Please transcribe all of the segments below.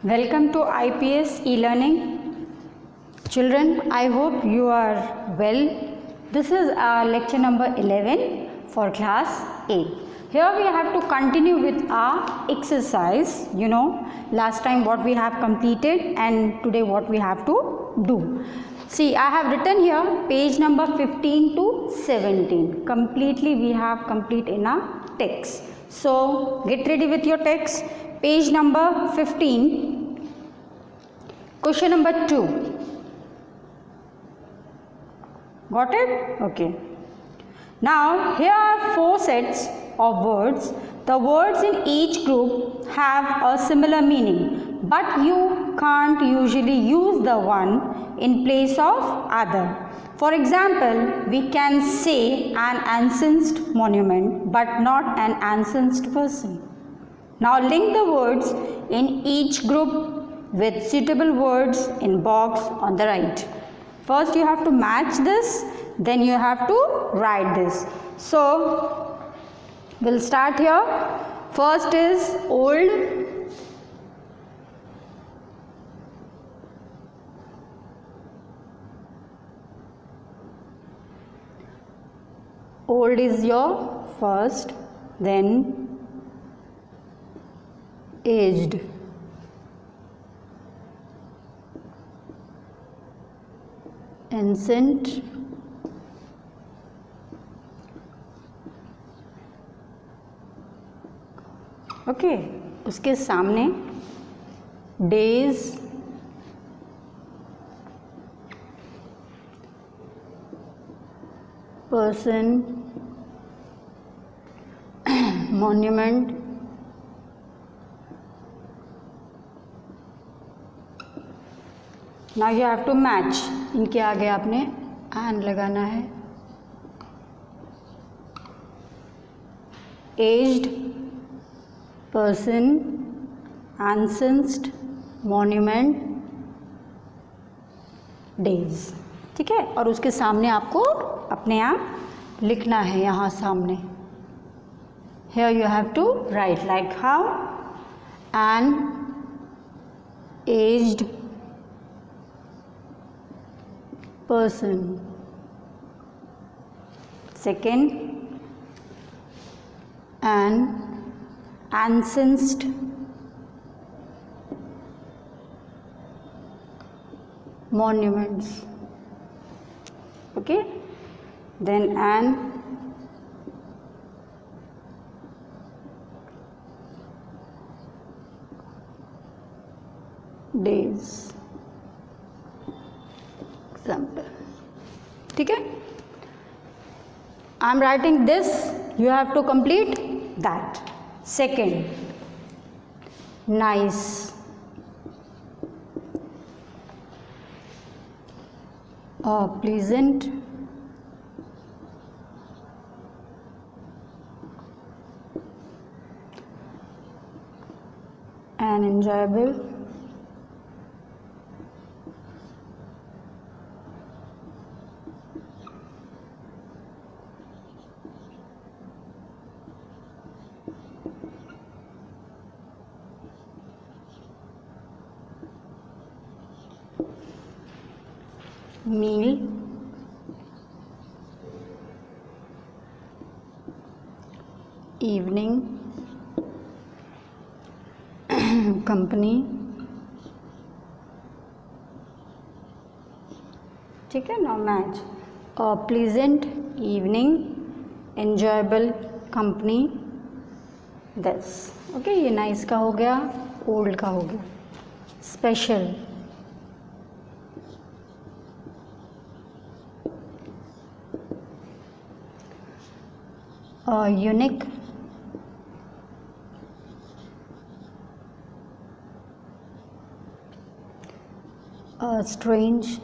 Welcome to IPS e-learning. Children, I hope you are well. This is our lecture number 11 for class 8. Here we have to continue with our exercise. You know, last time what we have completed and today what we have to do. See, I have written here page number 15 to 17. Completely we have complete in our text. So, get ready with your text. Page number 15. Question number 2. Got it? Okay. Now, here are 4 sets of words. The words in each group have a similar meaning, but you can't usually use the one in place of other. For example, we can say an ancient monument, but not an ancient person. Now, link the words in each group with suitable words in box on the right. First you have to match this, then you have to write this. So, we'll start here. First is old. Old is your first, then aged. Ancient. Okay, उसके सामने days, person, monument, now you have to match. इनके आगे आपने an लगाना है. Aged, person, ancient, monument, days. ठीक है, और उसके सामने आपको अपने आप लिखना है यहाँ सामने. Here you have to write like how an aged person. Second, an ancient monuments. Okay, then an days. Example. ठीक है, I am writing this, you have to complete that. Second, nice. Pleasant. And enjoyable. Meal, evening, company. ठीक है, now match. Pleasant evening, enjoyable company, this. Okay, ये nice का हो गया, old का हो गया. Special, unique, strange,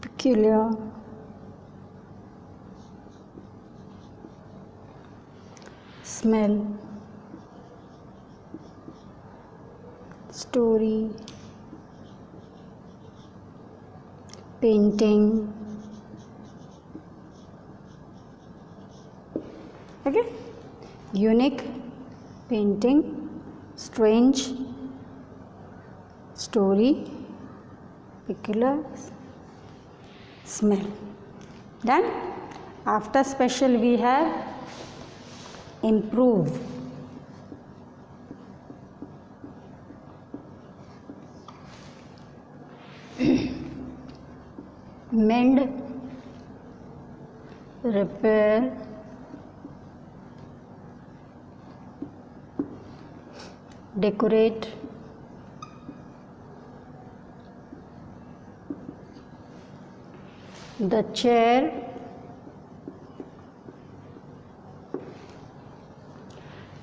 peculiar, smell, story, painting, Okay, unique, painting, strange, story, peculiar, smell. Then after special we have improve. Mend, repair, decorate, the chair,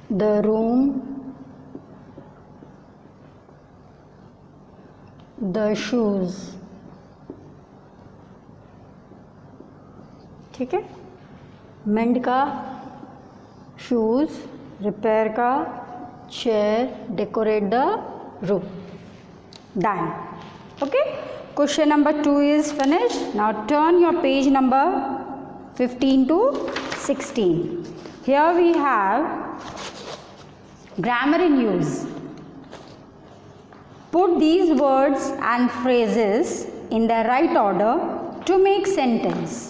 the room, the shoes. ठीक है, मेंड का shoes, repair का chair, decorate the room. Done. Okay, question number 2 is finished. Now turn your page number 15 to 16. Here we have grammar in use. Put these words and phrases in the right order to make sentence.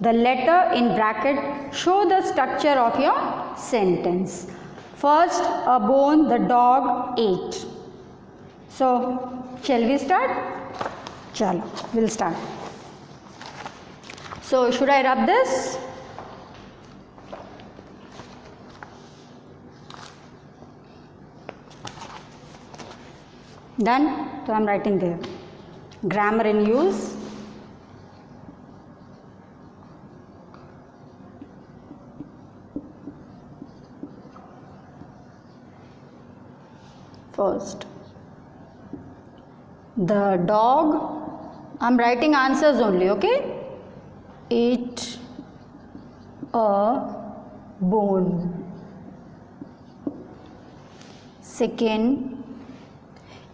The letter in bracket show the structure of your sentence. First, a bone the dog ate. So, shall we start? Chalo, we'll start. So, should I rub this? Done? So, I am writing there. Grammar in use. First, the dog, I am writing answers only, okay? Ate a bone. Second,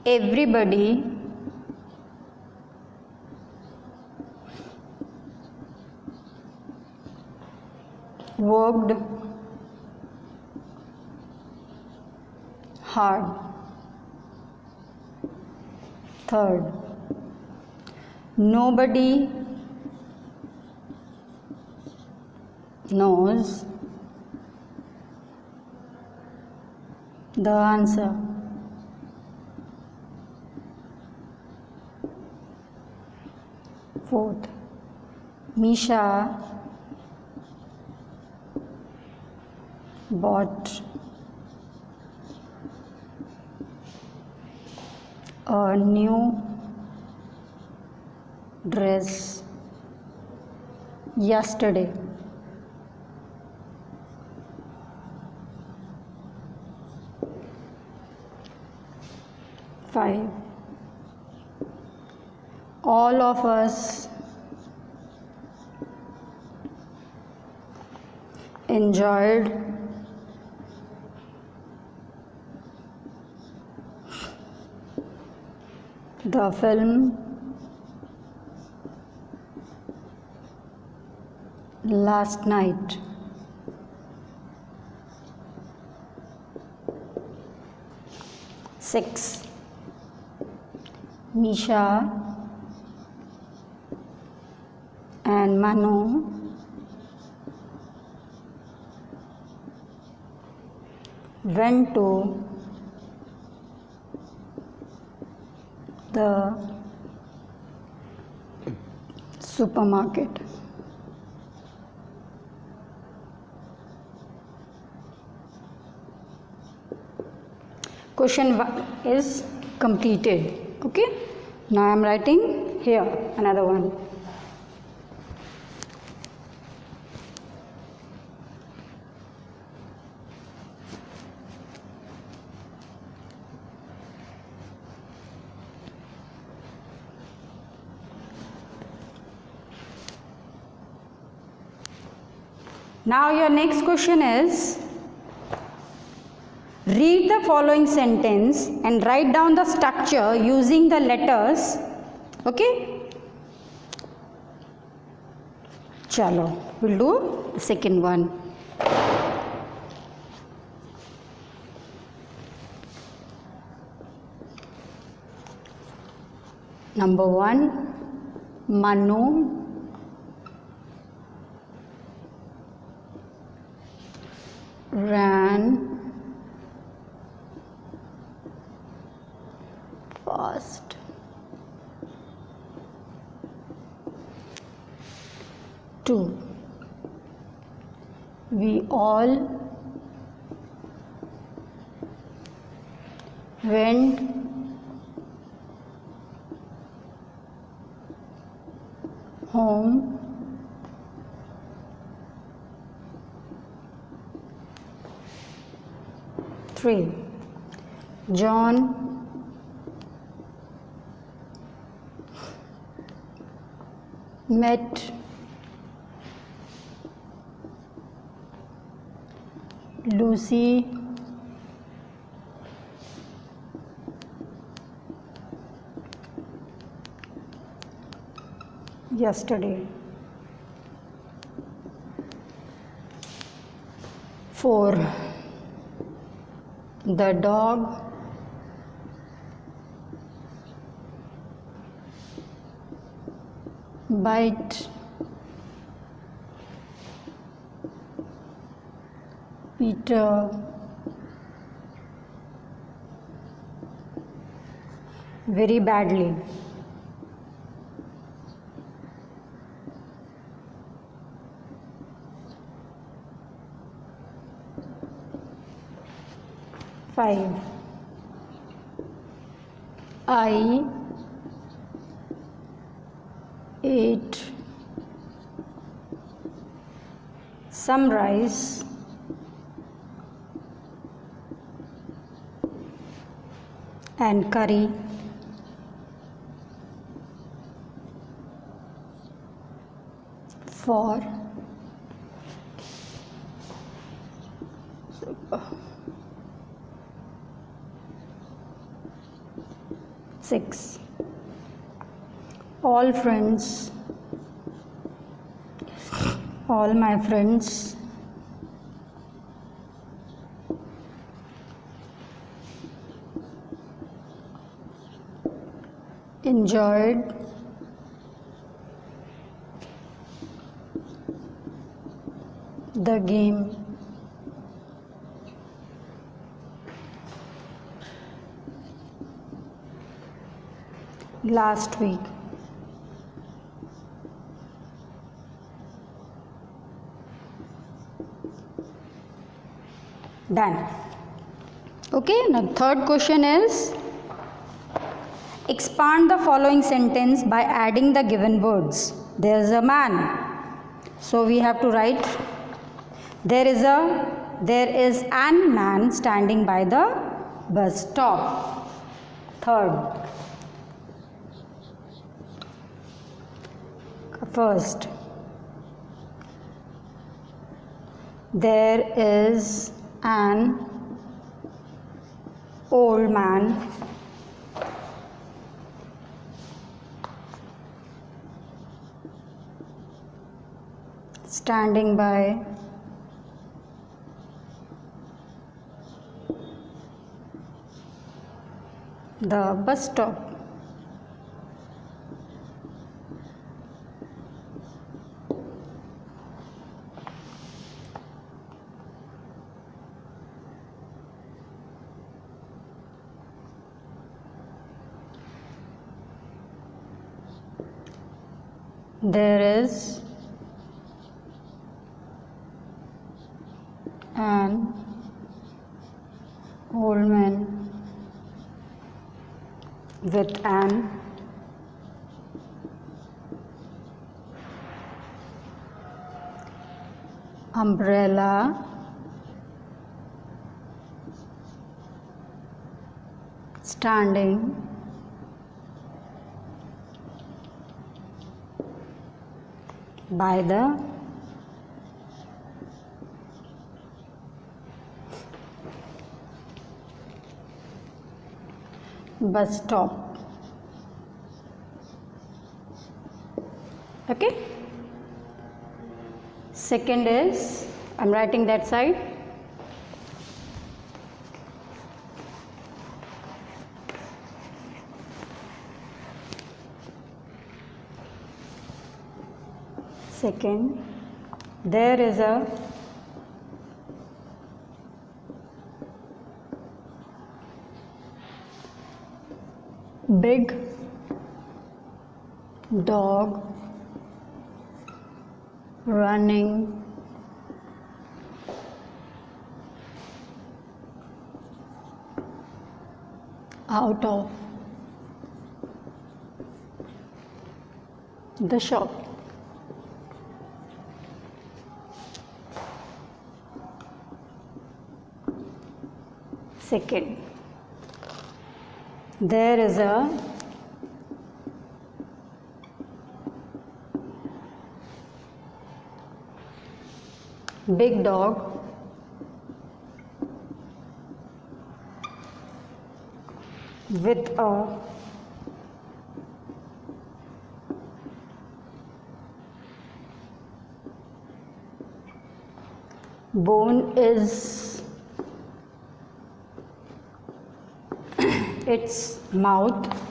everybody worked hard. Third, nobody knows the answer. Fourth, Misha bought a new dress yesterday. Five, all of us enjoyed the film last night. Six, Misha and Manu went to the supermarket. Question 1 is completed. Okay, now I am writing here another one. Now your next question is, read the following sentence and write down the structure using the letters. Okay? Chalo, we'll do the second one. Number 1, Manu ran fast. 2, we all went home Three, John met Lucy yesterday. 4, the dog bite Peter very badly. 5, I ate some rice and curry for supper. 6, all my friends enjoyed the game. Last week. Done. Okay, now third question is expand the following sentence by adding the given words. There is a man. So we have to write there is an man standing by the bus stop. Third. First, there is an old man standing by the bus stop. There is an old man with an umbrella standing by the bus stop. Okay. Second is, I'm writing that side. Second, there is a big dog running out of the shop. Second, there is a big dog with a bone is its mouth,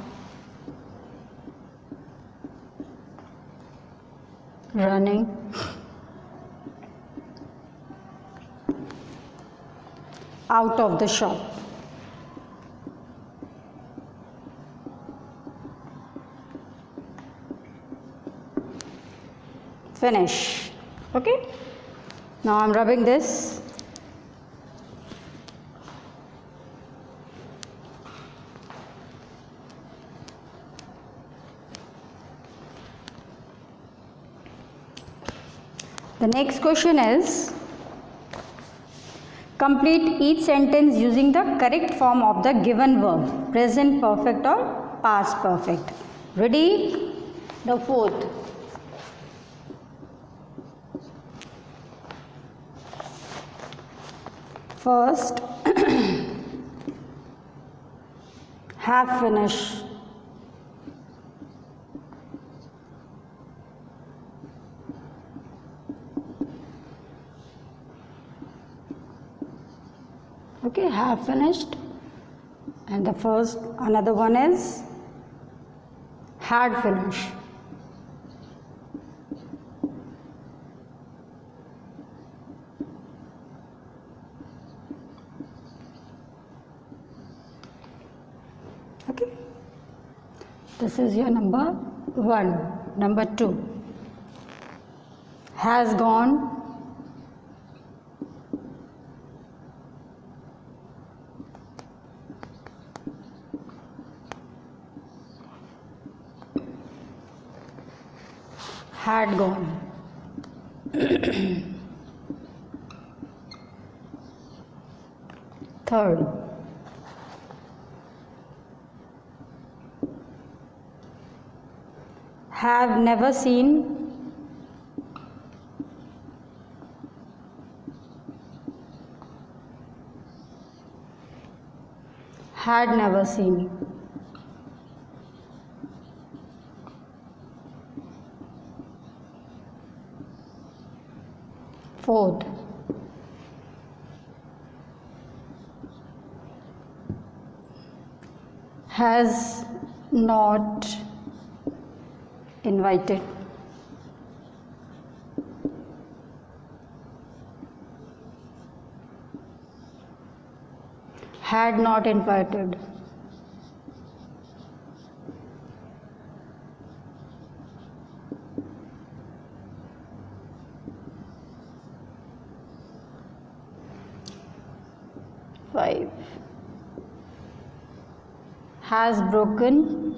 running out of the shop. Finish. Okay. Now I'm rubbing this. The next question is, complete each sentence using the correct form of the given verb, present perfect or past perfect. Ready? The fourth. First, have finished. Okay, have finished. And the first, another one is had finished. Okay, this is your number 1. Number 2, has gone, had gone. Third, have never seen, had never seen. Fourth, has not invited. Had not invited. Five, has broken,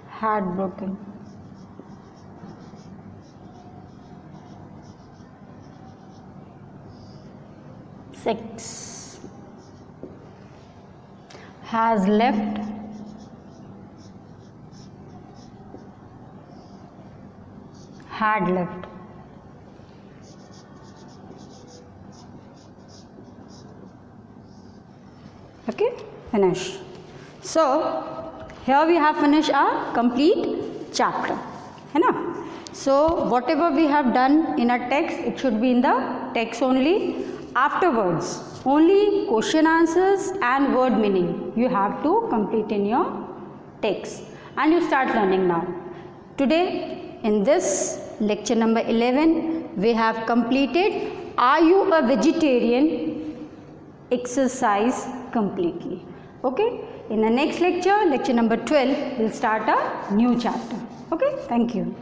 had broken. Six, has left, had left. Okay, finish. So here we have finished our complete chapter, है ना? So whatever we have done in a text, it should be in the text only. afterwards. Only question answers and word meaning you have to complete in your text, and you start learning now. Today in this lecture number 11 we have completed Are you a vegetarian exercise completely. Okay. In the next lecture, lecture number 12, we'll start a new chapter. Okay. Thank you.